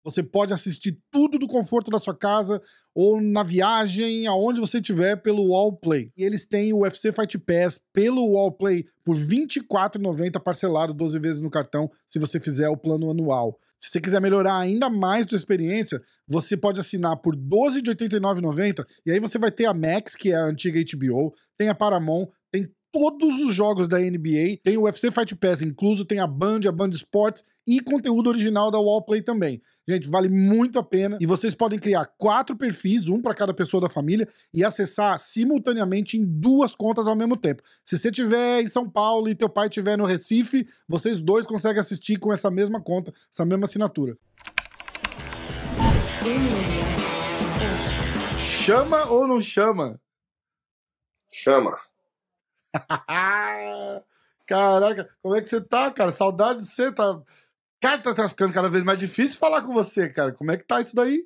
Você pode assistir tudo do conforto da sua casa ou na viagem, aonde você estiver, pelo Wallplay. E eles têm o UFC Fight Pass pelo Wallplay por R$ 24,90 parcelado 12 vezes no cartão, se você fizer o plano anual. Se você quiser melhorar ainda mais a sua experiência, você pode assinar por R$ 12 de R$ 89,90 e aí você vai ter a Max, que é a antiga HBO, tem a Paramount, tem todos os jogos da NBA, tem o UFC Fight Pass incluso, tem a Band Sports e conteúdo original da Wallplay também. Gente, vale muito a pena. E vocês podem criar 4 perfis, um para cada pessoa da família, e acessar simultaneamente em 2 contas ao mesmo tempo. Se você estiver em São Paulo e teu pai estiver no Recife, vocês 2 conseguem assistir com essa mesma conta, essa mesma assinatura. Chama ou não chama? Chama. Caraca, como é que você tá, cara? Saudade de você, tá... Cara, tá ficando cada vez mais difícil falar com você, cara. Como é que tá isso daí?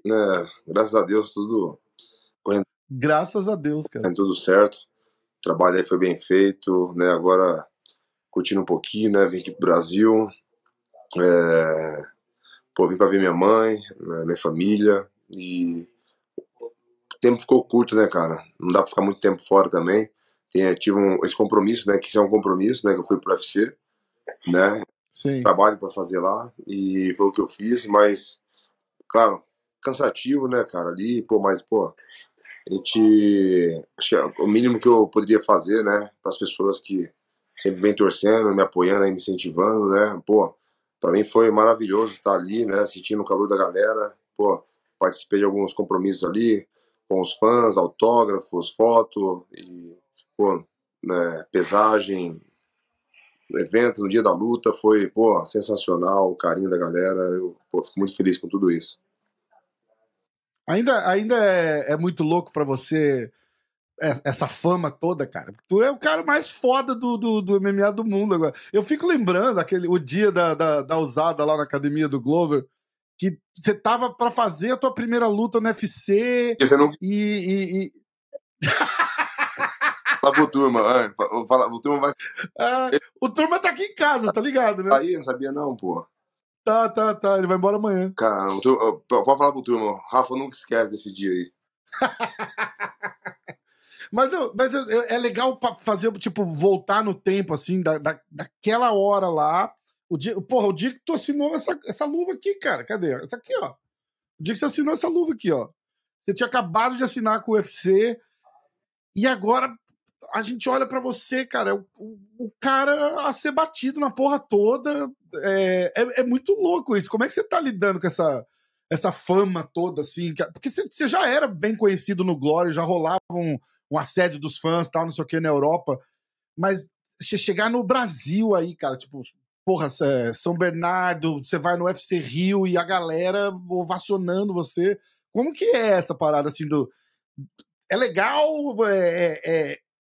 Graças a Deus, tudo correndo. Graças a Deus, cara. Tudo certo. O trabalho aí foi bem feito, né? Agora curtindo um pouquinho, né? Vim aqui pro Brasil. Vim pra ver minha mãe, né? Minha família. E o tempo ficou curto, né, cara? Não dá pra ficar muito tempo fora também. Tive esse compromisso, né? Que isso é um compromisso, né? Que eu fui pro UFC, né? Sim. Trabalho pra fazer lá. E foi o que eu fiz, mas, claro, cansativo, né, cara? Ali, mas, acho que é o mínimo que eu poderia fazer, né? Para as pessoas que sempre vêm torcendo, me apoiando, me incentivando, né? Pra mim foi maravilhoso estar ali, né? Sentindo o calor da galera. Participei de alguns compromissos ali com os fãs, autógrafos, foto e, né, pesagem, evento no dia da luta. Foi, sensacional o carinho da galera. Eu, fico muito feliz com tudo isso. Ainda é muito louco pra você essa fama toda, cara. Tu é o cara mais foda do MMA do mundo agora. Eu fico lembrando o dia da usada lá na academia do Glover, que você tava pra fazer a tua primeira luta no UFC Você não... Fala pro Turma, o Turma vai... o Turma tá aqui em casa, tá ligado, né? Aí, não sabia não, pô. Tá, ele vai embora amanhã. Cara, pode falar pro Turma, Rafa nunca esquece desse dia aí. Mas é legal fazer, tipo, voltar no tempo, assim, daquela hora lá. O dia que tu assinou essa luva aqui, cara. Cadê? Essa aqui, ó. O dia que você assinou essa luva aqui, ó. Você tinha acabado de assinar com o UFC. E agora a gente olha pra você, cara. O cara a ser batido na porra toda. É muito louco isso. Como é que você tá lidando com essa fama toda, assim? Porque você já era bem conhecido no Glory, já rolava um assédio dos fãs, tal, não sei o que, na Europa. Mas você chegar no Brasil aí, cara, tipo, São Bernardo, você vai no UFC Rio e a galera ovacionando você. Como que é essa parada, assim, É legal?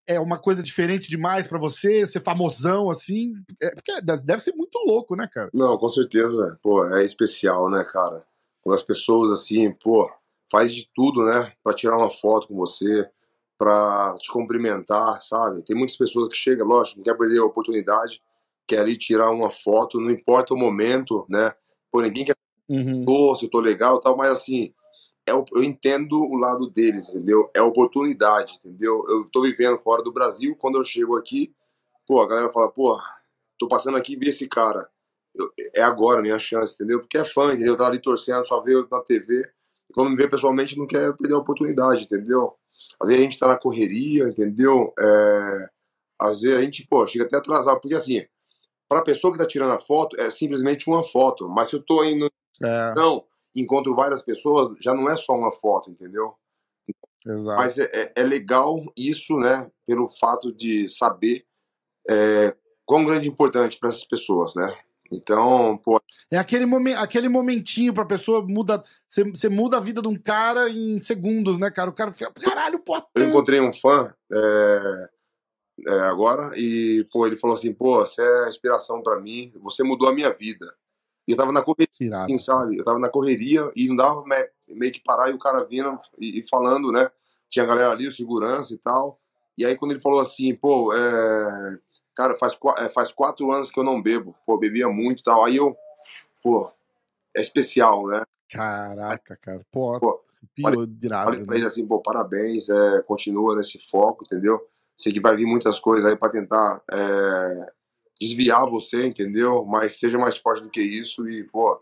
É uma coisa diferente demais pra você, ser famosão, assim? Porque deve ser muito louco, né, cara? Não, com certeza. É especial, né, cara? Quando as pessoas, assim, faz de tudo, né, pra tirar uma foto com você, pra te cumprimentar, sabe? Tem muitas pessoas que chegam, lógico, não quer perder a oportunidade, quer ali tirar uma foto, não importa o momento, né? Ninguém quer se eu tô legal e tal, mas assim, eu entendo o lado deles, entendeu? É oportunidade, entendeu? Eu tô vivendo fora do Brasil, quando eu chego aqui, a galera fala, tô passando aqui e vi esse cara. É agora minha chance, entendeu? Porque é fã, entendeu? Tá ali torcendo, só vê eu na TV. E quando me vê pessoalmente, não quer perder a oportunidade, entendeu? Às vezes a gente tá na correria, entendeu? Às vezes a gente, chega até atrasado. Porque assim, pra pessoa que tá tirando a foto, é simplesmente uma foto. Mas se eu tô indo... Não, encontro várias pessoas, já não é só uma foto, entendeu? Exato. Mas é legal isso, né? Pelo fato de saber quão grande e importante para essas pessoas, né? Então, é aquele momentinho pra pessoa você muda a vida de um cara em segundos, né, cara? O cara fica, caralho, eu encontrei um fã agora e, ele falou assim, você é inspiração pra mim, você mudou a minha vida. E eu tava na correria, assim, sabe? Eu tava na correria e não dava meio que parar e o cara vindo e falando, né? Tinha a galera ali, o segurança e tal. E aí quando ele falou assim, cara, faz 4 anos que eu não bebo. Bebia muito e tal. Aí eu, é especial, né? Caraca, cara. Pô, Pô, falei, pior, falei irado, pra né? ele assim, pô, parabéns, continua nesse foco, entendeu? Sei que vai vir muitas coisas aí pra tentar desviar você, entendeu? Mas seja mais forte do que isso e, pô,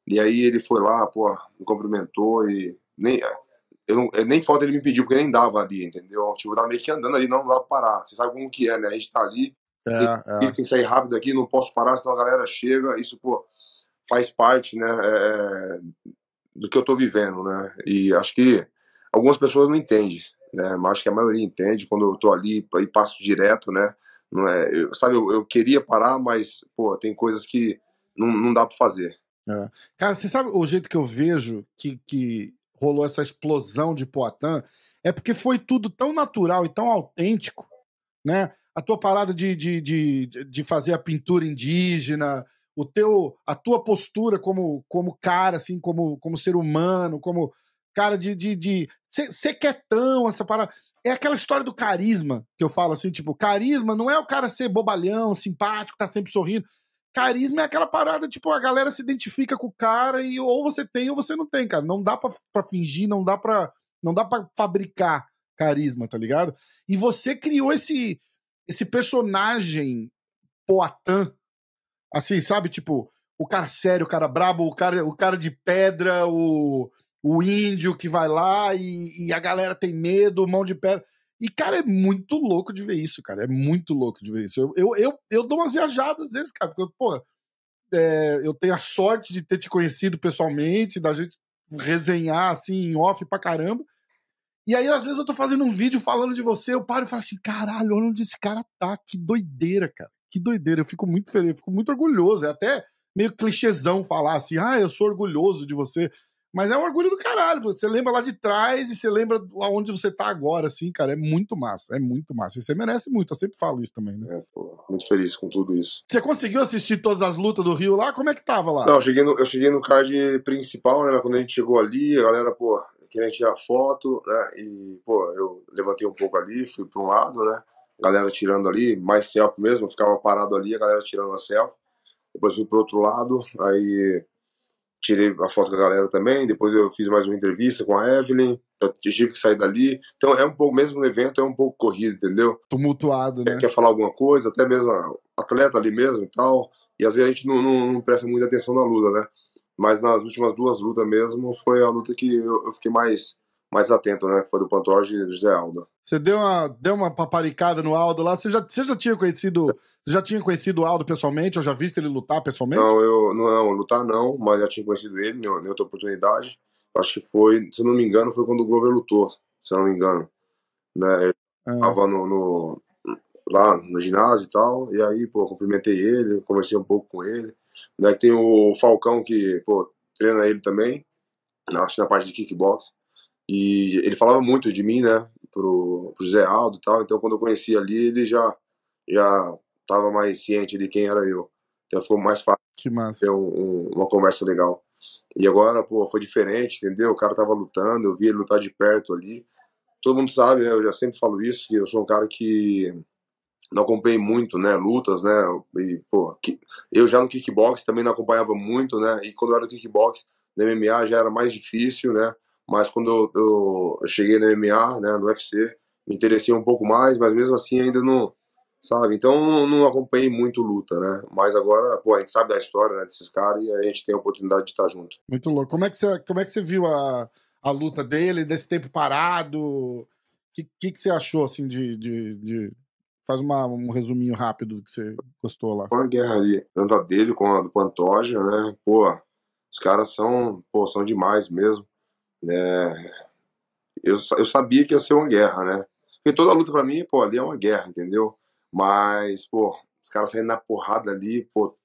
e aí ele foi lá, pô, me cumprimentou e nem falta ele me pediu, porque nem dava ali, entendeu? Tipo, eu tava meio que andando ali, não dá pra parar. Você sabe como que é, né? A gente tá ali, tem que sair rápido aqui, não posso parar, senão a galera chega. Isso, pô, faz parte, né, do que eu tô vivendo, né? E acho que algumas pessoas não entendem, né? Mas acho que a maioria entende quando eu tô ali e passo direto, né? Não é, sabe, eu queria parar, mas, pô, tem coisas que não dá pra fazer. É. Cara, você sabe o jeito que eu vejo que rolou essa explosão de Poatã? É porque foi tudo tão natural e tão autêntico, né? A tua parada de fazer a pintura indígena, a tua postura como cara, assim, como ser humano, como cara de ser quietão, essa parada. É aquela história do carisma que eu falo assim, tipo, carisma não é o cara ser bobalhão, simpático, tá sempre sorrindo. Carisma é aquela parada, tipo, a galera se identifica com o cara e ou você tem ou você não tem, cara. Não dá pra fingir, não dá pra fabricar carisma, tá ligado? E você criou esse personagem Poatã, assim, sabe? Tipo, o cara sério, o cara brabo, o cara de pedra, o índio que vai lá e a galera tem medo, mão de pedra. E, cara, é muito louco de ver isso, cara. É muito louco de ver isso. Eu dou umas viajadas às vezes, cara, porque, pô, eu tenho a sorte de ter te conhecido pessoalmente, da gente resenhar assim em off pra caramba. E aí, às vezes, eu tô fazendo um vídeo falando de você, eu paro e falo assim: caralho, olha onde esse cara tá, que doideira, cara. Que doideira. Eu fico muito feliz, eu fico muito orgulhoso. É até meio clichêzão falar assim: eu sou orgulhoso de você. Mas é um orgulho do caralho, você lembra lá de trás e você lembra aonde você tá agora, assim, cara. É muito massa, é muito massa. E você merece muito, eu sempre falo isso também, né? Pô, muito feliz com tudo isso. Você conseguiu assistir todas as lutas do Rio lá? Como é que tava lá? Não, eu cheguei no card principal, né? Mas quando a gente chegou ali, a galera, pô, queria tirar foto, né? E, pô, eu levantei um pouco ali, fui para um lado, né? A galera tirando ali, mais selfie mesmo, eu ficava parado ali, a galera tirando a selfie. Depois fui pro outro lado, aí tirei a foto com a galera também. Depois eu fiz mais uma entrevista com a Evelyn, eu tive que sair dali. Então é um pouco, mesmo no evento, é um pouco corrido, entendeu? Tumultuado, né? Quer falar alguma coisa, até mesmo atleta ali mesmo e tal. E às vezes a gente não presta muita atenção na luta, né? Mas nas últimas duas lutas mesmo, foi a luta que eu fiquei mais atento, né? Foi do Pantoja e do José Aldo. Você deu uma paparicada no Aldo lá. Você já tinha conhecido o Aldo pessoalmente? Ou já visto ele lutar pessoalmente? Não, não, lutar não, mas já tinha conhecido ele em outra oportunidade. Acho que foi, se eu não me engano, foi quando o Glover lutou, se eu não me engano. Né? Ele Ah, tava lá no ginásio e tal, e aí, pô, cumprimentei ele, conversei um pouco com ele. Né? Tem o Falcão que, pô, treina ele também, acho que na parte de kickbox. E ele falava muito de mim, né, pro José Aldo e tal, então quando eu conheci ali, ele já tava mais ciente de quem era eu. Então ficou mais fácil que massa. ter uma conversa legal. E agora, pô, foi diferente, entendeu? O cara tava lutando, eu vi ele lutar de perto ali. Todo mundo sabe, né? Eu já sempre falo isso, que eu sou um cara que não acompanhei muito, né, lutas, né, e, pô, eu já no kickbox também não acompanhava muito, né, e quando eu era no kickbox, no MMA já era mais difícil, né, mas quando eu cheguei no MMA, né, no UFC, me interessei um pouco mais, mas mesmo assim ainda não, sabe, então não acompanhei muito luta, né, mas agora, pô, a gente sabe da história, né, desses caras e a gente tem a oportunidade de estar junto. Muito louco. Como é que você viu a luta dele, desse tempo parado? O que você achou, assim, Faz um resuminho rápido do que você gostou lá. Uma guerra ali, tanto a dele como a do Pantoja, né, pô, os caras são demais mesmo, né. Eu sabia que ia ser uma guerra, né? Porque toda luta pra mim, pô, ali é uma guerra, entendeu? Mas, pô, os caras saindo na porrada ali, pô,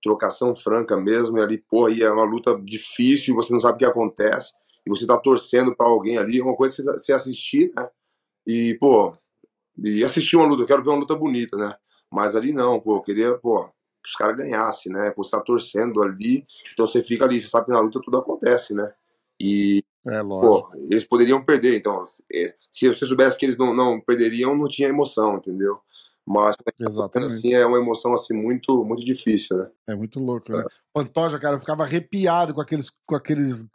trocação franca mesmo, e ali, pô, aí é uma luta difícil, você não sabe o que acontece, e você tá torcendo pra alguém ali, é uma coisa você assistir, né? E, pô, e assistir uma luta, eu quero ver uma luta bonita, né? Mas ali não, pô, eu queria, pô, que os caras ganhassem, né? Pô, você tá torcendo ali, então você fica ali, você sabe que na luta tudo acontece, né? E É, pô, lógico. eles poderiam perder, então, se você soubesse que eles não perderiam, não tinha emoção, entendeu? Mas assim, Exatamente. é uma emoção assim muito, muito difícil, né? É muito louco, né? Pantoja, cara, eu ficava arrepiado aqueles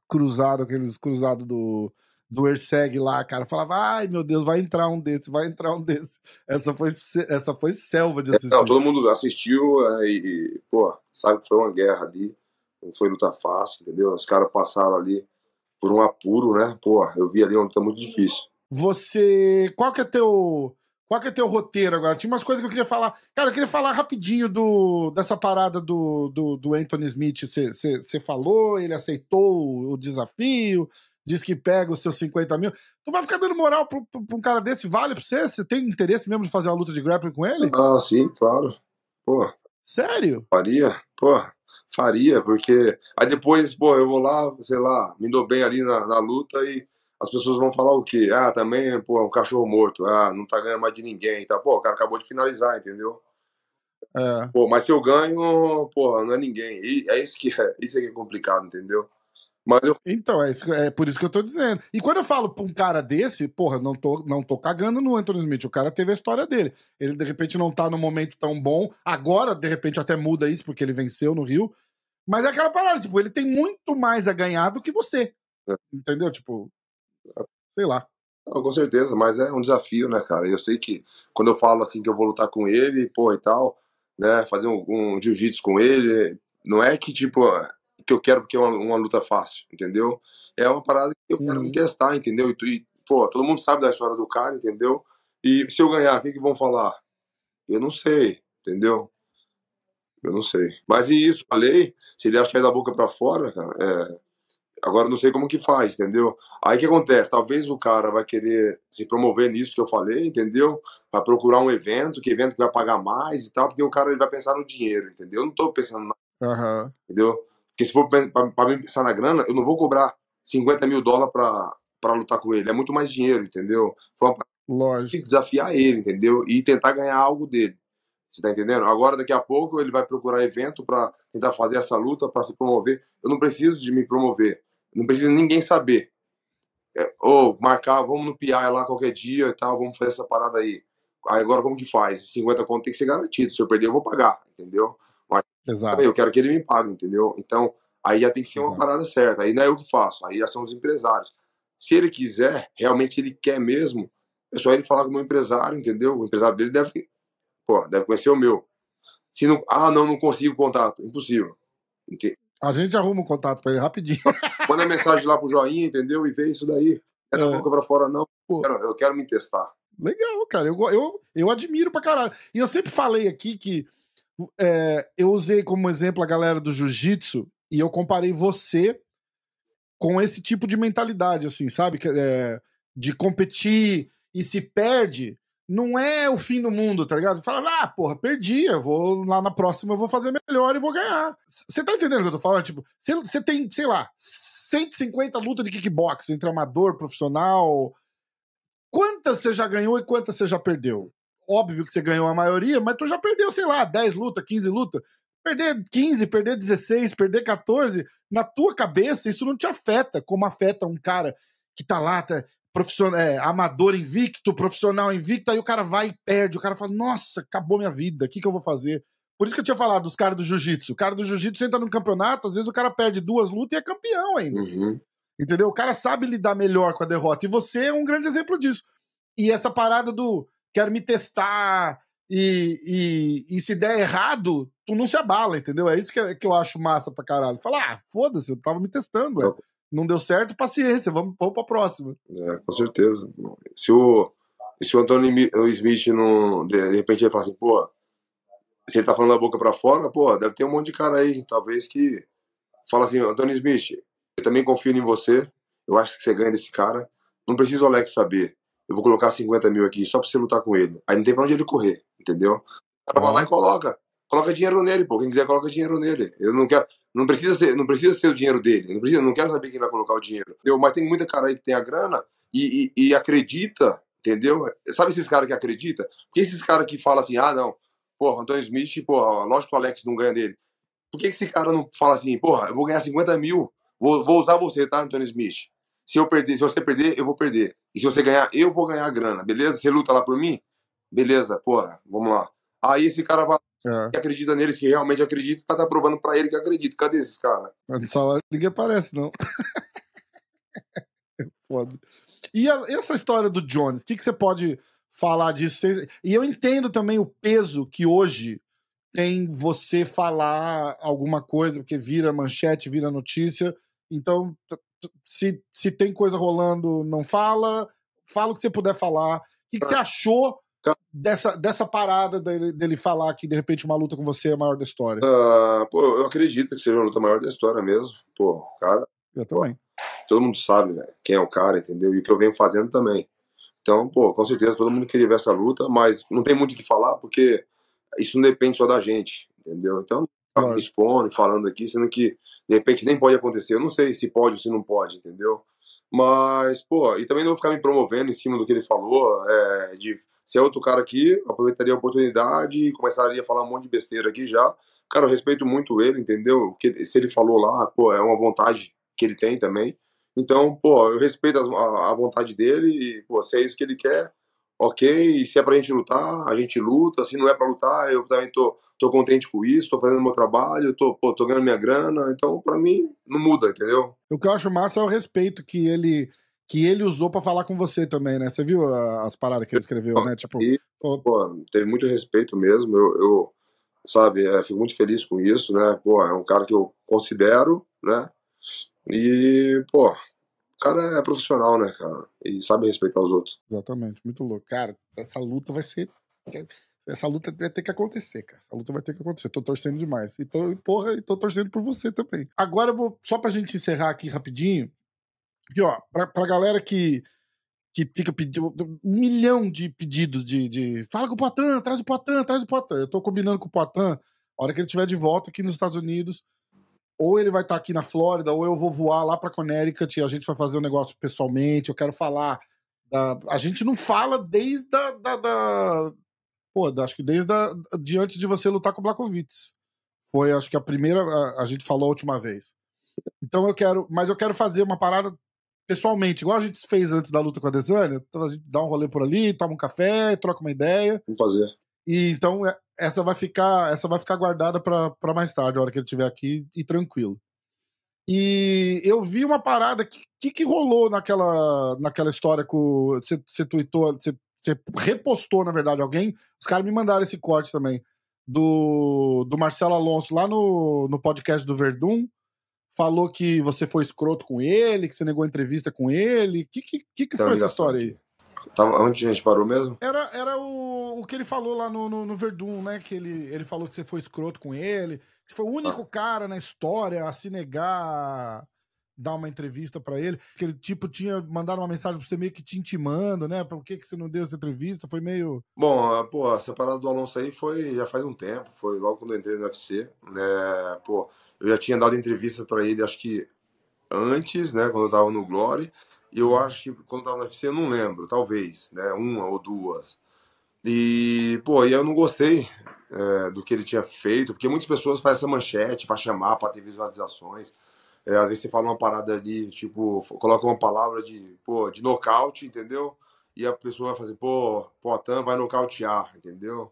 cruzados do Erceg lá, cara. Eu falava, ai meu Deus, vai entrar um desse, vai entrar um desse. Essa foi selva de Não, assistir. todo mundo assistiu pô, sabe que foi uma guerra ali, não foi luta fácil, entendeu? Os caras passaram ali por um apuro, né? Pô, eu vi ali uma luta muito difícil. Você. Qual que é teu roteiro agora? Tinha umas coisas que eu queria falar. Cara, eu queria falar rapidinho dessa parada do Anthony Smith. Você falou, ele aceitou o desafio, diz que pega os seus 50 mil. Tu vai ficar dando moral pra um cara desse? Vale pra você? Você tem interesse mesmo de fazer uma luta de grappling com ele? Ah, sim, claro. Pô, Sério? faria? Pô, faria, porque aí depois, pô, eu vou lá, sei lá, me dou bem ali na luta e as pessoas vão falar o quê? Ah, também, pô, é um cachorro morto, ah, não tá ganhando mais de ninguém, tá? Pô, o cara acabou de finalizar, entendeu? É. Pô, mas se eu ganho, pô, não é ninguém. E é isso é que é complicado, entendeu? Mas eu. Então, é por isso que eu tô dizendo. E quando eu falo pra um cara desse, porra, não tô cagando no Anthony Smith. O cara teve a história dele. Ele, de repente, não tá num momento tão bom. Agora, de repente, até muda isso, porque ele venceu no Rio. Mas é aquela parada, tipo, ele tem muito mais a ganhar do que você. Entendeu? Tipo, sei lá. Não, com certeza, mas é um desafio, né, cara? Eu sei que quando eu falo assim que eu vou lutar com ele, pô, e tal, né, fazer um jiu-jitsu com ele, não é que, tipo, que eu quero porque é uma luta fácil, entendeu? É uma parada que eu quero me Uhum. testar, entendeu? Pô, todo mundo sabe da história do cara, entendeu? E se eu ganhar, o que vão falar? Eu não sei, entendeu? Eu não sei. Mas e isso, falei, se ele acha que é da boca pra fora, cara, agora eu não sei como que faz, entendeu? Aí o que acontece? Talvez o cara vai querer se promover nisso que eu falei, entendeu? Vai procurar um evento, que evento que vai pagar mais e tal, porque o cara ele vai pensar no dinheiro, entendeu? Eu não tô pensando na, Aham. entendeu? Porque se for pra mim pensar na grana, eu não vou cobrar US$ 50 mil pra lutar com ele. É muito mais dinheiro, entendeu? Foi uma parada que quis Lógico. desafiar ele, entendeu? E tentar ganhar algo dele. Você tá entendendo? Agora, daqui a pouco, ele vai procurar evento para tentar fazer essa luta, para se promover. Eu não preciso de me promover. Não precisa ninguém saber. Ou marcar, vamos no PI lá qualquer dia e tal, vamos fazer essa parada aí. Aí agora como que faz? 50 conto tem que ser garantido. Se eu perder, eu vou pagar, entendeu? Mas também Exato. eu quero que ele me pague, entendeu? Então, aí já tem que ser uma Exato. parada certa. Aí não é eu que faço, aí já são os empresários. Se ele quiser, realmente ele quer mesmo, é só ele falar com o meu empresário, entendeu? O empresário dele deve conhecer o meu. Se não, não consigo contato. Impossível. A gente arruma um contato pra ele rapidinho. Manda mensagem lá pro joinha, entendeu? E vê isso daí. É da É. boca pra fora, não. Pô, Eu quero me testar. legal, cara. Eu admiro pra caralho. E eu sempre falei aqui que eu usei como exemplo a galera do jiu-jitsu e eu comparei você com esse tipo de mentalidade, assim, sabe? De competir e se perde, não é o fim do mundo, tá ligado? Fala, porra, perdi, eu vou lá na próxima, eu vou fazer melhor e vou ganhar. Você tá entendendo o que eu tô falando? Tipo, você tem, sei lá, 150 lutas de kickbox entre amador, profissional. Quantas você já ganhou e quantas você já perdeu? Óbvio que você ganhou a maioria, mas tu já perdeu, sei lá, 10 lutas, 15 lutas. Perder 15, perder 16, perder 14, na tua cabeça isso não te afeta, como afeta um cara que tá lá, profissional, amador invicto, profissional invicto, aí o cara vai e perde, o cara fala, nossa, acabou minha vida, o que eu vou fazer? Por isso que eu tinha falado dos caras do jiu-jitsu. O cara do jiu-jitsu entra no campeonato, às vezes o cara perde 2 lutas e é campeão ainda. Uhum. Entendeu? O cara sabe lidar melhor com a derrota. E você é um grande exemplo disso. E essa parada do quero me testar e se der errado, tu não se abala, entendeu? É isso que eu acho massa pra caralho. Falar, foda-se, eu tava me testando, ué. Não deu certo, paciência, vamos pra próxima. Com certeza. Se o Anthony Smith não. De repente ele fala assim, pô, se ele tá falando da boca pra fora, pô, deve ter um monte de cara aí, talvez que. Fala assim, Anthony Smith, eu também confio em você, eu acho que você ganha desse cara, não precisa o Alex saber. Eu vou colocar 50 mil aqui só pra você lutar com ele. Aí não tem pra onde ele correr, entendeu? O cara vai lá e Ó, coloca. Coloca dinheiro nele, pô. Quem quiser coloca dinheiro nele. Eu não quero. Não precisa ser o dinheiro dele. Não quero saber quem vai colocar o dinheiro. Entendeu? Mas tem muita cara aí que tem a grana e acredita, entendeu? Sabe esses caras que acreditam? Porque esses caras que falam assim, não, porra, Antônio Smith, porra, lógico que o Alex não ganha dele. Por que esse cara não fala assim, porra, eu vou ganhar 50 mil, vou usar você, tá, Antônio Smith? Se você perder, eu vou perder. E se você ganhar, eu vou ganhar a grana, beleza? Você luta lá por mim? beleza, porra, vamos lá. Aí esse cara vai É. e acredita nele, se realmente acredita, tá provando pra ele que acredita. Cadê esses caras? No salário ninguém aparece, não. Foda. E essa história do Jones, o que você pode falar disso? E eu entendo também o peso que hoje tem você falar alguma coisa, porque vira manchete, vira notícia. Então, se tem coisa rolando, não fala. Fala o que você puder falar. O que você achou dessa parada dele falar que, de repente, uma luta com você é a maior da história? Pô, eu acredito que seja a luta maior da história mesmo. Pô, cara, Eu pô, também. todo mundo sabe, né, quem é o cara, entendeu? E o que eu venho fazendo também. Então, pô, com certeza todo mundo queria ver essa luta, mas não tem muito o que falar, porque isso não depende só da gente, entendeu? Então, tá me Claro. expondo, falando aqui, sendo que de repente nem pode acontecer. Eu não sei se pode ou se não pode, entendeu? Mas, pô, e também não vou ficar me promovendo em cima do que ele falou, de se é outro cara aqui, aproveitaria a oportunidade e começaria a falar um monte de besteira aqui já. Cara, eu respeito muito ele, entendeu? Que se ele falou lá, pô, é uma vontade que ele tem também. Então, pô, eu respeito a vontade dele e, pô, se é isso que ele quer, ok. E se é pra gente lutar, a gente luta. Se não é pra lutar, eu também tô contente com isso, tô fazendo meu trabalho, tô ganhando minha grana. Então, pra mim, não muda, entendeu? O que eu acho massa é o respeito que ele usou pra falar com você também, né? Você viu as paradas que ele escreveu, né? Tipo, E, pô, pô, teve muito respeito mesmo. Eu sabe, fico muito feliz com isso, né? Pô, é um cara que eu considero, né? E, pô, o cara é profissional, né, cara? E sabe respeitar os outros. exatamente, muito louco. Cara, essa luta vai ser. Essa luta vai ter que acontecer, cara. Essa luta vai ter que acontecer. Tô torcendo demais. E tô torcendo por você também. Agora eu vou, só pra gente encerrar aqui rapidinho, aqui, ó, pra galera que fica pedindo 1 milhão de pedidos fala com o Poitin, traz o Poitin, traz o Poitin. Eu tô combinando com o Poitin, a hora que ele estiver de volta aqui nos Estados Unidos, ou ele vai estar aqui na Flórida, ou eu vou voar lá pra Connecticut e a gente vai fazer um negócio pessoalmente. Eu quero falar. A gente não fala desde pô, acho que de antes de você lutar com o Blachowicz. Foi, acho que a primeira. A gente falou a última vez. Então eu quero. Mas eu quero fazer uma parada pessoalmente, igual a gente fez antes da luta com a Desânia. Então a gente dá um rolê por ali, toma um café, troca uma ideia. Vamos fazer. E então essa vai ficar guardada pra mais tarde, a hora que ele estiver aqui e tranquilo. E eu vi uma parada que rolou naquela história com. Você tweetou, você repostou, na verdade, alguém. Os caras me mandaram esse corte também. Do Marcelo Alonso lá no podcast do Verdun. Falou que você foi escroto com ele, que você negou entrevista com ele. Que Tem uma foi essa ligação história aí? aqui. Onde a gente parou mesmo? Era o que ele falou lá no Verdun, né? Que ele falou que você foi escroto com ele. Que foi o único Ah, cara na história a se negar a dar uma entrevista pra ele. Que ele, tipo, tinha mandado uma mensagem pra você meio que te intimando, né? Por que você não deu essa entrevista? Foi meio. bom, pô, essa parada do Alonso aí foi já faz um tempo, foi logo quando eu entrei no UFC, né? Pô, eu já tinha dado entrevista pra ele, acho que antes, né, quando eu tava no Glory, e eu acho que quando eu tava no UFC, eu não lembro, talvez, né, uma ou duas. E, pô, e eu não gostei do que ele tinha feito, porque muitas pessoas fazem essa manchete pra chamar, pra ter visualizações. Às vezes você fala uma parada ali, tipo, coloca uma palavra de nocaute, entendeu? E a pessoa vai fazer, pô, Poitin vai nocautear, entendeu?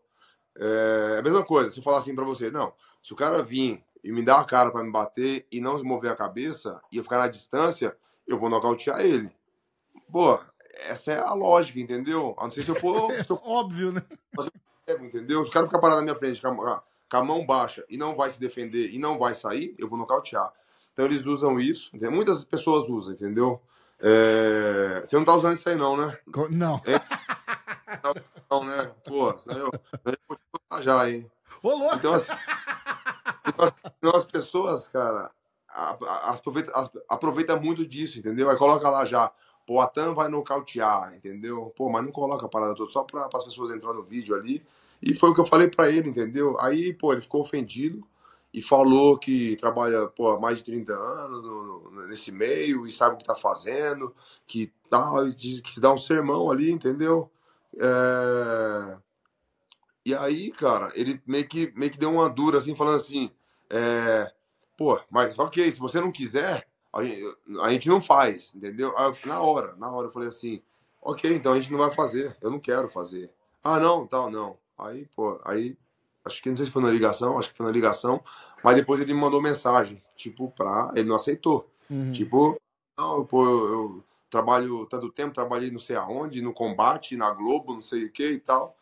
É a mesma coisa, se eu falar assim pra você, não, se o cara vir e me dar a cara pra me bater e não se mover a cabeça e eu ficar na distância, eu vou nocautear ele. Pô, essa é a lógica, entendeu? A não ser se eu for, se eu Óbvio, né? fazer entendeu? Se o cara ficar parado na minha frente com a mão baixa e não vai se defender e não vai sair, eu vou nocautear. Então eles usam isso, entendeu? Muitas pessoas usam, entendeu? Você não tá usando isso aí não, né? Não. Não, né? Pô, senão eu vou te botar já, hein? Ô, louco! Então, assim, então as pessoas, cara, aproveita muito disso, entendeu? Aí coloca lá já, pô, a Tam vai nocautear, entendeu? Pô, mas não coloca a parada toda só para as pessoas entrar no vídeo ali. E foi o que eu falei para ele, entendeu? Aí, pô, ele ficou ofendido e falou que trabalha, pô, há mais de 30 anos nesse meio e sabe o que tá fazendo, que tal, e diz que se dá um sermão ali, entendeu? É... E aí, cara, ele meio que deu uma dura, assim, falando assim, é, pô, mas ok, se você não quiser, a gente não faz, entendeu? Aí na hora eu falei assim, ok, então a gente não vai fazer, eu não quero fazer. Ah, não, tal, não. Aí, pô, aí, acho que não sei se foi na ligação, acho que foi na ligação, mas depois ele me mandou mensagem, tipo, ele não aceitou. Uhum. Tipo, não, pô, eu trabalho tanto tempo, trabalhei não sei aonde, no combate, na Globo, não sei o que e tal.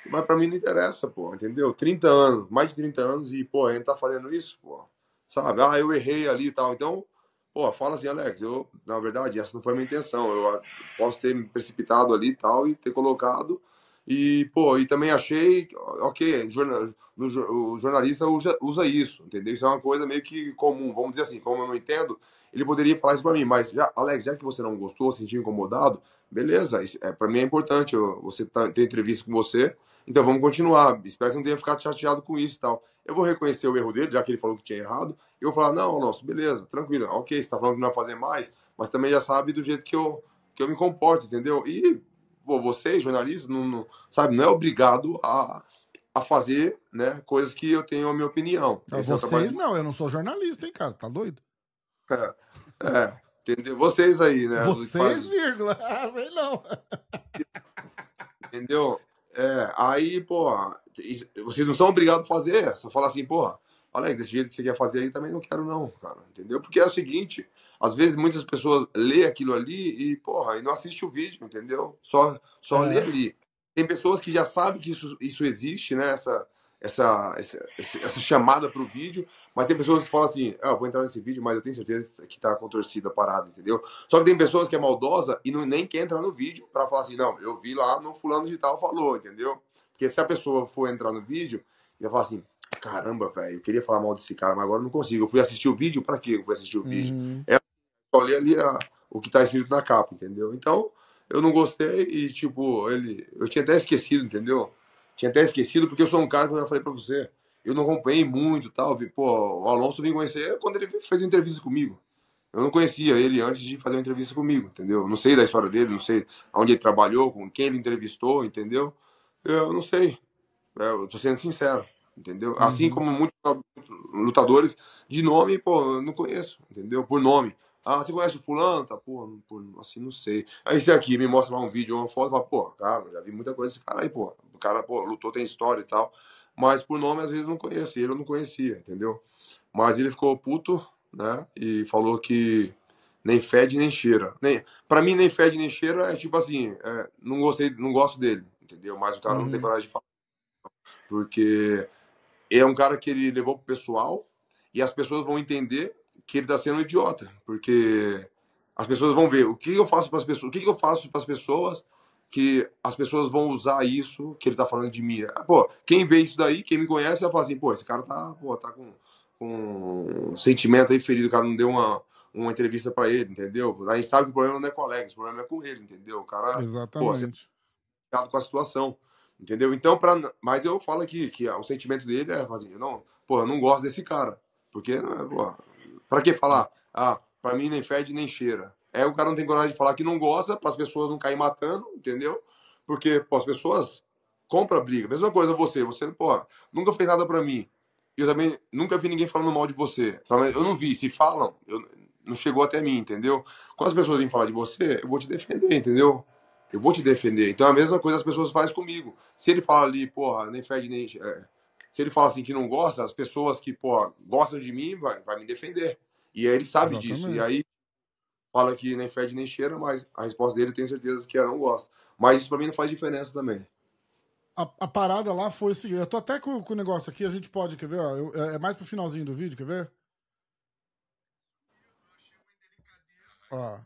Mas pra mim não interessa, pô, entendeu? 30 anos, mais de 30 anos e, pô, a gente tá fazendo isso, pô. Sabe? Ah, eu errei ali e tal. Então, pô, fala assim, Alex, na verdade, essa não foi a minha intenção. Eu posso ter me precipitado ali e tal e ter colocado. E, pô, e também achei, ok, o jornalista usa isso, entendeu? Isso é uma coisa meio que comum, vamos dizer assim, como eu não entendo, ele poderia falar isso pra mim, mas, Alex, já que você não gostou, se sentiu incomodado, beleza, pra mim é importante você ter entrevista com você, então vamos continuar. Espero que você não tenha ficado chateado com isso e tal. Eu vou reconhecer o erro dele, já que ele falou que tinha errado. E eu vou falar, não, Alonso, beleza, tranquilo. Ok, você está falando que não vai fazer mais, mas também já sabe do jeito que eu me comporto, entendeu? E, pô, vocês, jornalistas, sabe, não é obrigado a fazer, né, coisas que eu tenho a minha opinião. Esse é o trabalho Vocês de... não, eu não sou jornalista, hein, cara? Tá doido? Entendeu? Vocês aí, né, que Vocês, faz, vírgula. Ah, vem não. entendeu? Aí, pô, vocês não são obrigados a fazer. Só falar assim, pô, Alex, desse jeito que você quer fazer aí, também não quero não, cara, entendeu? Porque é o seguinte, às vezes muitas pessoas lê aquilo ali e, porra, e não assiste o vídeo, entendeu? Só lê É. ali. Tem pessoas que já sabem que isso existe, né? Essa chamada pro vídeo, mas tem pessoas que falam assim, eu vou entrar nesse vídeo, mas eu tenho certeza que tá com torcida parada, entendeu? Só que tem pessoas que é maldosa e nem quer entrar no vídeo pra falar assim, não, eu vi lá no fulano de tal falou, entendeu? Porque se a pessoa for entrar no vídeo, vai falar assim, caramba, velho, eu queria falar mal desse cara, mas agora eu não consigo. Eu fui assistir o vídeo, pra quê? Eu fui assistir o vídeo. Uhum. Só ler ali o que tá escrito na capa, entendeu? Então, eu não gostei e, tipo, eu tinha até esquecido, entendeu? Tinha até esquecido, porque eu sou um cara, como eu falei pra você, eu não acompanhei muito tal. Pô, o Alonso vim conhecer quando ele fez uma entrevista comigo. Eu não conhecia ele antes de fazer uma entrevista comigo, entendeu? Não sei da história dele, não sei onde ele trabalhou, com quem ele entrevistou, entendeu? Eu não sei. Eu tô sendo sincero, entendeu? Assim Uhum. como muitos lutadores de nome, pô, eu não conheço, entendeu? Por nome. Ah, você conhece o fulano? Tá, pô, assim, não sei. Aí esse aqui me mostra lá um vídeo, uma foto, fala, pô, cara, já vi muita coisa desse cara aí, pô. O cara, pô, lutou, tem história e tal. Mas por nome, às vezes, eu não conheço. E ele eu não conhecia, entendeu? Mas ele ficou puto, né? E falou que nem fede nem cheira. Pra mim, nem fede nem cheira é tipo assim, não gostei, não gosto dele, entendeu? Mas o cara não tem Uhum. coragem de falar. Porque é um cara que ele levou pro pessoal e as pessoas vão entender que ele tá sendo um idiota. Porque as pessoas vão ver o que eu faço para as pessoas, o que eu faço para as pessoas que as pessoas vão usar isso que ele tá falando de mim. Pô, quem vê isso daí, quem me conhece, vai falar assim, pô, esse cara tá, pô, tá com um sentimento aí ferido, o cara não deu uma entrevista para ele, entendeu? A gente sabe que o problema não é com o Alex, o problema é com ele, entendeu? O cara, pô, Exatamente. com a situação, entendeu? Então, mas eu falo aqui que o sentimento dele é assim, eu não gosto desse cara, porque, pô, pra que falar? Ah, pra mim nem fede nem cheira. O cara não tem coragem de falar que não gosta, para as pessoas não caírem matando, entendeu? Porque, pô, as pessoas compram briga. Mesma coisa você, pô, nunca fez nada pra mim. Eu também nunca vi ninguém falando mal de você. Eu não vi, se falam, não chegou até mim, entendeu? Quando as pessoas vêm falar de você, eu vou te defender, entendeu? Eu vou te defender. Então é a mesma coisa as pessoas fazem comigo. Se ele fala ali, porra, nem fede nem. Se ele fala assim que não gosta, as pessoas que, porra, gostam de mim vai me defender. E aí ele sabe disso. E Exatamente. aí fala que nem fede nem cheira, mas a resposta dele eu tenho certeza que ela não gosta. Mas isso pra mim não faz diferença também. A parada lá foi o seguinte. Eu tô até com o negócio aqui, a gente pode, quer ver? Ó, é mais pro finalzinho do vídeo, quer ver? Ó.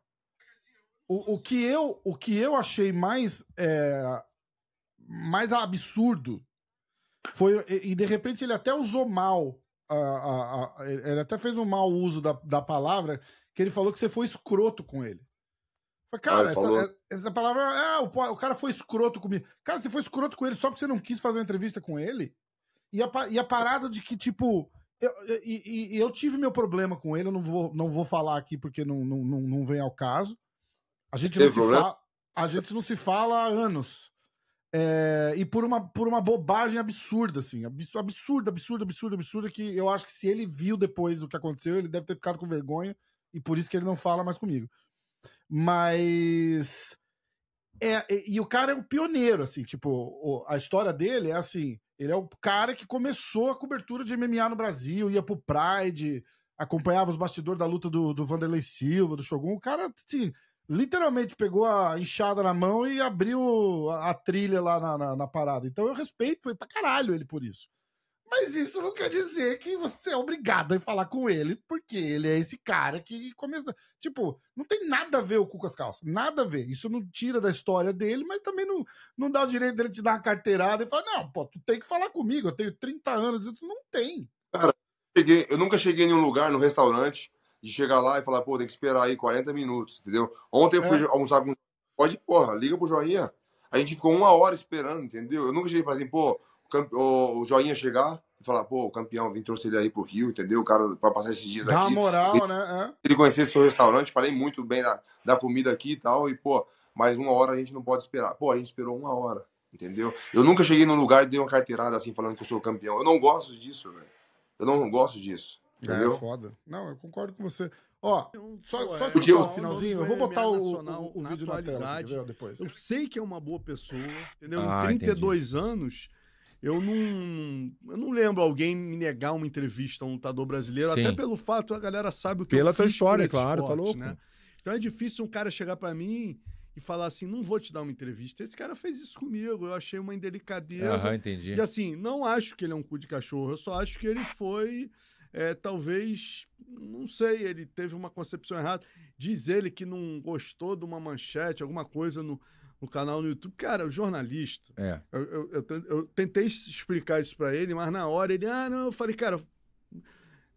O que eu achei mais absurdo foi. E de repente ele até usou mal. Ele até fez um mau uso da palavra, que ele falou que você foi escroto com ele. Falei, Ah, ele cara, falou. essa palavra. O cara foi escroto comigo. Cara, você foi escroto com ele só porque você não quis fazer uma entrevista com ele? E a parada de que, tipo. Eu tive meu problema com ele, eu não vou falar aqui porque não vem ao caso. A gente não Teve se problema? fala, a gente não se fala há anos. E por uma bobagem absurda, assim. Absurda, absurda, absurda, absurda, que eu acho que se ele viu depois o que aconteceu, ele deve ter ficado com vergonha, e por isso que ele não fala mais comigo. Mas E o cara é um pioneiro, assim, tipo, a história dele é assim, ele é o cara que começou a cobertura de MMA no Brasil, ia pro Pride, acompanhava os bastidores da luta do Vanderlei Silva, do Shogun. O cara, assim, literalmente pegou a enxada na mão e abriu a trilha lá na parada. Então eu respeito pra caralho ele por isso. Mas isso não quer dizer que você é obrigado a falar com ele, porque ele é esse cara que começa. Tipo, não tem nada a ver o cu com as calças. Nada a ver. Isso não tira da história dele, mas também não dá o direito dele te dar uma carteirada e falar: não, pô, tu tem que falar comigo, eu tenho 30 anos. Não tem. Cara, eu nunca cheguei em um lugar, no restaurante, de chegar lá e falar, pô, tem que esperar aí 40 minutos, entendeu? Ontem eu fui almoçar com. Pode, porra, liga pro Joinha. A gente ficou 1 hora esperando, entendeu? Eu nunca cheguei e falei assim, pô, o Joinha chegar e falar, pô, o campeão, vim trouxe ele aí pro Rio, entendeu? O cara, pra passar esses dias Dá aqui. uma moral, ele, né? ele conhecesse seu restaurante, falei muito bem da comida aqui e tal, e, pô, mais 1 hora a gente não pode esperar. Pô, a gente esperou 1 hora, entendeu? Eu nunca cheguei num lugar e dei uma carteirada assim, falando que eu sou campeão. Eu não gosto disso, velho. Eu não gosto disso, entendeu? É foda. Não, eu concordo com você. Ó, só Porque o finalzinho, eu vou botar o vídeo na tela aqui, depois. Eu sei que é uma boa pessoa, entendeu? Em 32 anos, eu não lembro alguém me negar uma entrevista a um lutador brasileiro, Sim. até pelo fato a galera sabe o que Pela eu tua fiz história, por esse claro, esporte, tá louco. né? Então é difícil um cara chegar pra mim e falar assim, não vou te dar uma entrevista. Esse cara fez isso comigo, eu achei uma indelicadeza. Entendi. E assim, não acho que ele é um cu de cachorro, eu só acho que ele foi, talvez, não sei, ele teve uma concepção errada. Diz ele que não gostou de uma manchete, alguma coisa no canal no YouTube. Cara, o jornalista, eu tentei explicar isso pra ele, mas na hora ele, não, eu falei, cara,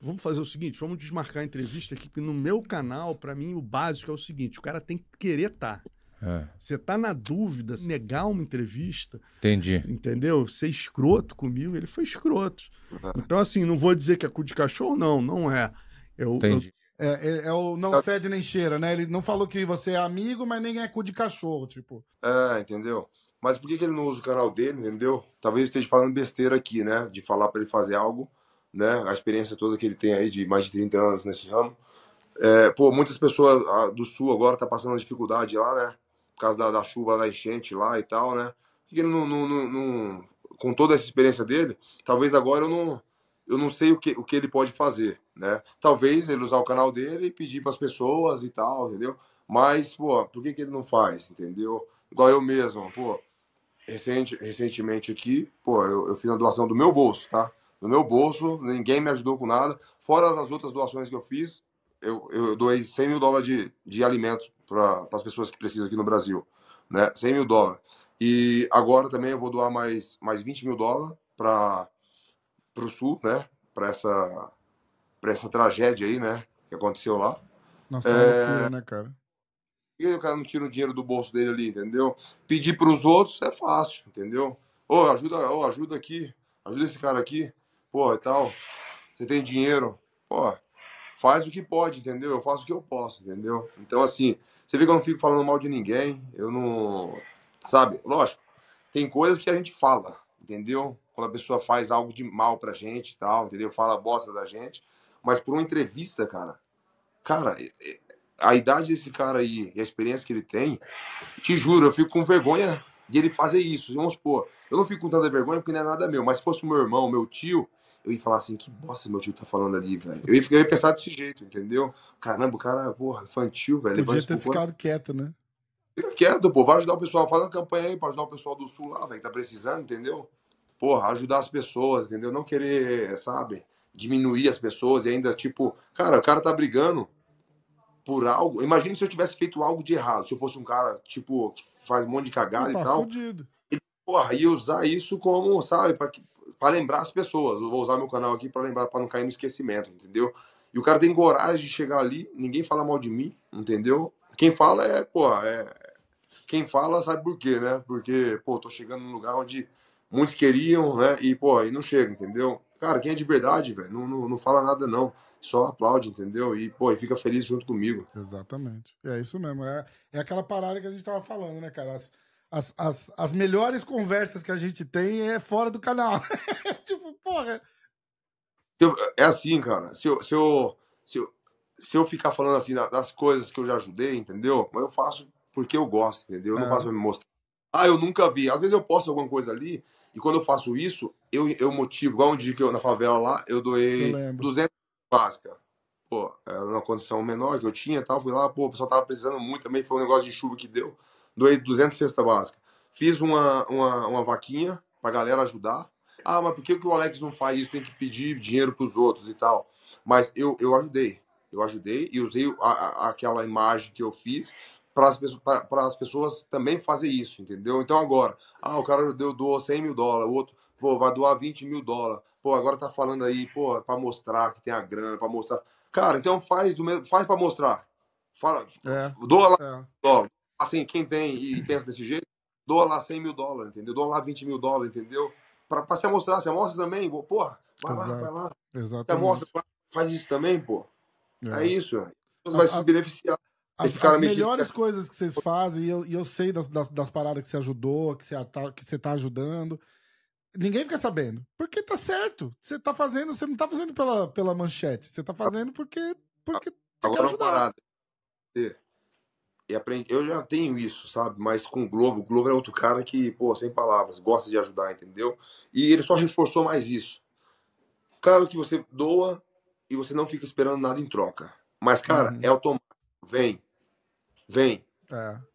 vamos fazer o seguinte, vamos desmarcar a entrevista aqui, porque no meu canal, pra mim, o básico é o seguinte, o cara tem que querer estar. Você tá na dúvida, negar uma entrevista. Entendi. Entendeu? Ser escroto comigo, ele foi escroto. Então, assim, não vou dizer que é cu de cachorro, não é. Entendi. É o não fede nem cheira, né? Ele não falou que você é amigo, mas nem é cu de cachorro, tipo. Entendeu? Mas por que ele não usa o canal dele, entendeu? Talvez esteja falando besteira aqui, né? De falar pra ele fazer algo, né? A experiência toda que ele tem aí de mais de 30 anos nesse ramo. Pô, muitas pessoas do Sul agora tá passando uma dificuldade lá, né? Por causa da chuva, da enchente lá e tal, né? Por que ele não, com toda essa experiência dele, talvez agora eu não sei o que ele pode fazer, né? Talvez ele usar o canal dele e pedir para as pessoas e tal, entendeu? Mas, pô, por que ele não faz, entendeu? Igual eu mesmo, pô, recentemente aqui, pô, eu fiz uma doação do meu bolso, tá? Do meu bolso, ninguém me ajudou com nada. Fora as outras doações que eu fiz, eu doei $100 mil de alimento para as pessoas que precisam aqui no Brasil, né? $100 mil. E agora também eu vou doar mais $20 mil para o Sul, né? Para essa tragédia aí, né? Que aconteceu lá. Nossa, tá uma loucura, né, cara? E o cara não tira o dinheiro do bolso dele ali, entendeu? Pedir para os outros é fácil, entendeu? Ajuda aqui, ajuda esse cara aqui, pô, e tal. Você tem dinheiro, pô, faz o que pode, entendeu? Eu faço o que eu posso, entendeu? Então, assim, você vê que eu não fico falando mal de ninguém, eu não. Sabe? Lógico, tem coisas que a gente fala, entendeu? Quando a pessoa faz algo de mal pra gente e tal, entendeu? Fala bosta da gente. Mas por uma entrevista, cara, a idade desse cara aí e a experiência que ele tem, te juro, eu fico com vergonha de ele fazer isso. Vamos supor, eu não fico com tanta vergonha porque não é nada meu, mas se fosse o meu irmão, meu tio, eu ia falar assim, que bosta meu tio tá falando ali, velho. Eu ia pensar desse jeito, entendeu? Caramba, o cara, porra, infantil, velho. Podia ter ficado quieto, né? Fica quieto, pô. Vai ajudar o pessoal. Faz uma campanha aí pra ajudar o pessoal do Sul lá, velho, que tá precisando, entendeu? Porra, ajudar as pessoas, entendeu? Não querer, sabe, diminuir as pessoas e ainda, tipo... Cara, o cara tá brigando por algo. Imagina se eu tivesse feito algo de errado. Se eu fosse um cara, tipo, que faz um monte de cagada e tal. Fudido. Porra, ia usar isso como, sabe, pra lembrar as pessoas. Eu vou usar meu canal aqui pra lembrar, pra não cair no esquecimento, entendeu? E o cara tem coragem de chegar ali, ninguém fala mal de mim, entendeu? Quem fala quem fala sabe por quê, né? Porque, pô, tô chegando num lugar onde muitos queriam, né? E, pô, e não chega, entendeu? Cara, quem é de verdade, velho, não fala nada, não. Só aplaude, entendeu? E, pô, e fica feliz junto comigo. Exatamente. É isso mesmo. É aquela parada que a gente tava falando, né, cara? As melhores conversas que a gente tem é fora do canal. Tipo, porra. É assim, cara. Se eu ficar falando assim das coisas que eu já ajudei, entendeu? Mas eu faço porque eu gosto, entendeu? Eu não faço pra me mostrar. Ah, eu nunca vi. Às vezes eu posto alguma coisa ali, e quando eu faço isso, eu motivo. Igual um dia que eu, na favela lá, eu doei 200 básica. Pô, era uma condição menor que eu tinha e tal. Fui lá, pô, o pessoal tava precisando muito também. Foi um negócio de chuva que deu. Doei 200 cestas básicas. Fiz uma vaquinha pra galera ajudar. Ah, mas por que o Alex não faz isso? Tem que pedir dinheiro pros outros e tal. Mas eu ajudei. Eu ajudei e usei aquela imagem que eu fiz para as pessoas também fazer isso, entendeu? Então agora, o cara doou 100 mil dólares, o outro, pô, vai doar 20 mil dólares. Pô, agora tá falando aí, pô, para mostrar que tem a grana, para mostrar. Cara, então faz para mostrar. Fala, doa lá dólar. Assim, quem tem e pensa desse jeito, doa lá 100 mil dólares, entendeu? Doa lá 20 mil dólares, entendeu? Para se mostrar, você mostra também, porra, vai lá. Exatamente. Você mostra, faz isso também, pô. É isso, você vai se beneficiar. As melhores coisas que vocês fazem, e eu sei das paradas que você ajudou, que você tá ajudando, ninguém fica sabendo. Porque tá certo. Você tá fazendo, você não tá fazendo pela manchete, você tá fazendo porque você quer ajudar. Eu já tenho isso, sabe? Mas com o Glovo é outro cara que, pô, sem palavras, gosta de ajudar, entendeu? E ele só reforçou mais isso. Claro que você doa e você não fica esperando nada em troca. Mas, cara, é automático. Vem.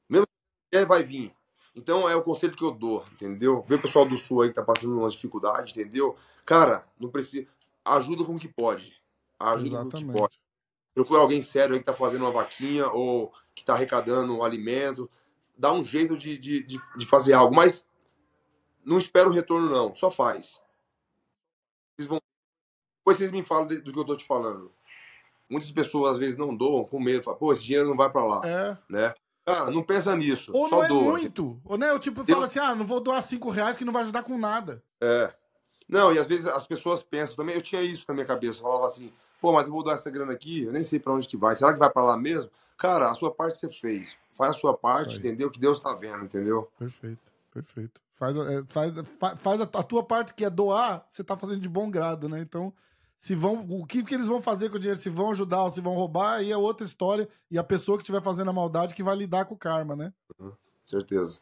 Mesmo que vai vir. Então é o conselho que eu dou, entendeu? Vê o pessoal do Sul aí que tá passando uma dificuldade, entendeu? Cara, não precisa. Ajuda com o que pode. Ajuda com o que pode. Procura alguém sério aí que tá fazendo uma vaquinha ou que tá arrecadando um alimento. Dá um jeito de fazer algo. Mas não espera o retorno, não. Só faz. Depois vocês me falam do que eu tô te falando. Muitas pessoas às vezes não doam com medo, falam, pô, esse dinheiro não vai para lá, né? Cara, não pensa nisso, ou só não doa. Muito. Ou né, eu tipo falo assim, não vou doar R$5 que não vai ajudar com nada. Não, e às vezes as pessoas pensam também, eu tinha isso na minha cabeça, eu falava assim, pô, mas eu vou doar essa grana aqui, eu nem sei para onde que vai, será que vai para lá mesmo? Cara, a sua parte você fez, faz a sua parte, entendeu? Que Deus tá vendo, entendeu? Perfeito. Faz a tua parte, que é doar, você tá fazendo de bom grado, né? Então, o que eles vão fazer com o dinheiro, se vão ajudar ou se vão roubar, aí é outra história. E a pessoa que estiver fazendo a maldade que vai lidar com o karma, né? Certeza.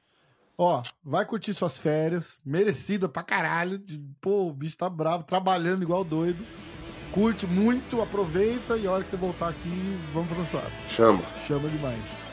Ó, vai curtir suas férias, merecida pra caralho. Pô, o bicho tá bravo, trabalhando igual doido. Curte muito, aproveita e a hora que você voltar aqui, vamos fazer um churrasco. Chama demais.